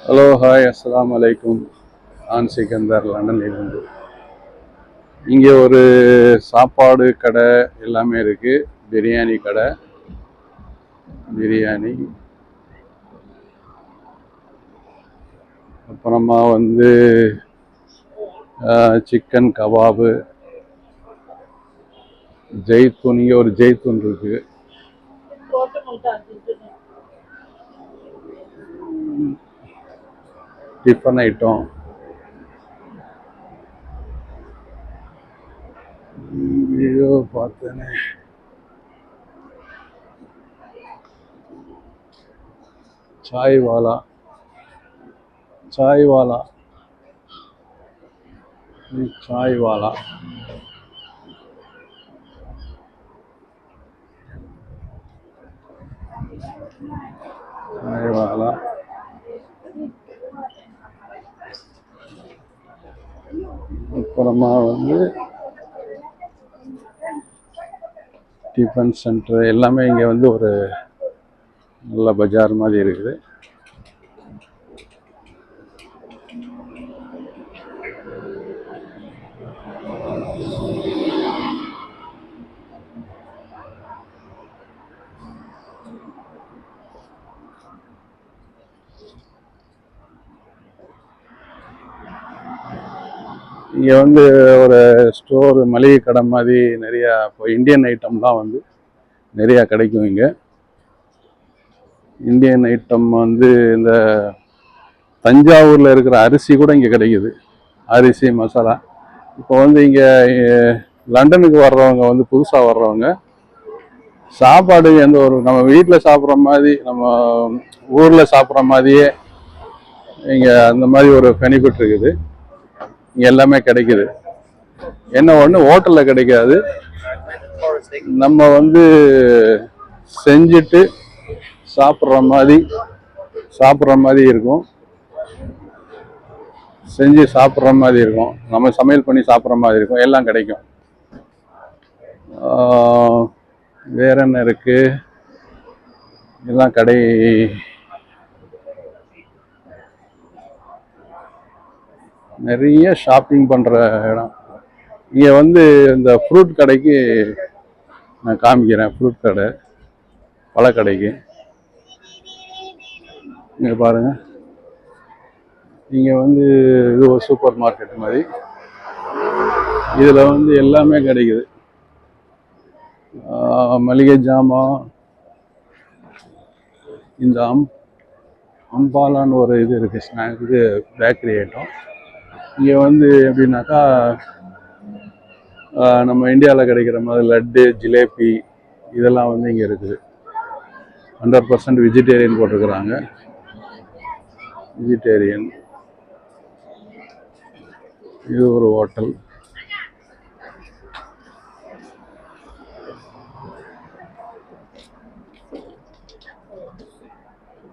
Hello hi அஸ்ஸலாமு அலைக்கும். நான் சிக்கந்தர் லண்டன்லேருந்து. இங்கே ஒரு சாப்பாடு கடை எல்லாமே இருக்குது. பிரியாணி கடை, பிரியாணி, அப்புறமா சிக்கன் கபாபு, ஜெய்தூன். இங்கே ஒரு ஜெய்தூன் இருக்குது. டிஃபன் ஐட்டம், வீடியோ பார்த்தேனே. சாய் வாலா, சாய் வாலா, சாய் வாலா. சாய் வாலா. அப்புறமா டிஃபன் சென்டர் எல்லாமே இங்கே ஒரு நல்ல பஜார் மாதிரி இருக்குது. இங்கே ஒரு ஸ்டோர், மளிகை கடை மாதிரி நிறையா இப்போ இந்தியன் ஐட்டம்லாம் நிறையா கிடைக்கும். இங்கே இந்தியன் ஐட்டம் இந்த தஞ்சாவூரில் இருக்கிற அரிசி கூட இங்கே கிடைக்குது. அரிசி, மசாலா. இப்போ இங்கே லண்டனுக்கு வர்றவங்க புதுசாக வர்றவங்க சாப்பாடு நம்ம வீட்டில் சாப்பிட்ற மாதிரி, நம்ம ஊரில் சாப்பிட்ற மாதிரியே இங்கே அந்த மாதிரி ஒரு பெனிஃபிட் இருக்குது. இங்கே எல்லாமே கிடைக்குது. என்ன ஒன்று, ஹோட்டலில் கிடைக்காது. நம்ம செஞ்சுட்டு சாப்பிட்ற மாதிரி இருக்கும். செஞ்சு சாப்பிட்ற மாதிரி இருக்கும். நம்ம சமையல் பண்ணி சாப்பிட்ற மாதிரி இருக்கும். எல்லாம் கிடைக்கும். வேற என்ன இருக்கு? எல்லாம் கடை. நிறைய ஷாப்பிங் பண்ணுற இடம். இங்கே இந்த ஃப்ரூட் கடைக்கு நான் காமிக்கிறேன். ஃப்ரூட் கடை, பழக்கடைக்கு. இங்கே பாருங்க. இங்கே இது ஒரு சூப்பர் மார்க்கெட் மாதிரி. இதில் எல்லாமே கிடைக்குது. மளிகை ஜாமான். இந்த அம்பாலான்னு ஒரு இது இருக்குது, ஸ்நாக், இது பேக்கரி ஐட்டம். இங்கே எப்படின்னாக்கா, நம்ம இந்தியாவில் கிடைக்கிற மாதிரி லட்டு, ஜிலேபி இதெல்லாம் இங்கே இருக்குது. 100% வெஜிடேரியன் போட்டிருக்கிறாங்க. வெஜிடேரியன். இது ஒரு ஹோட்டல்.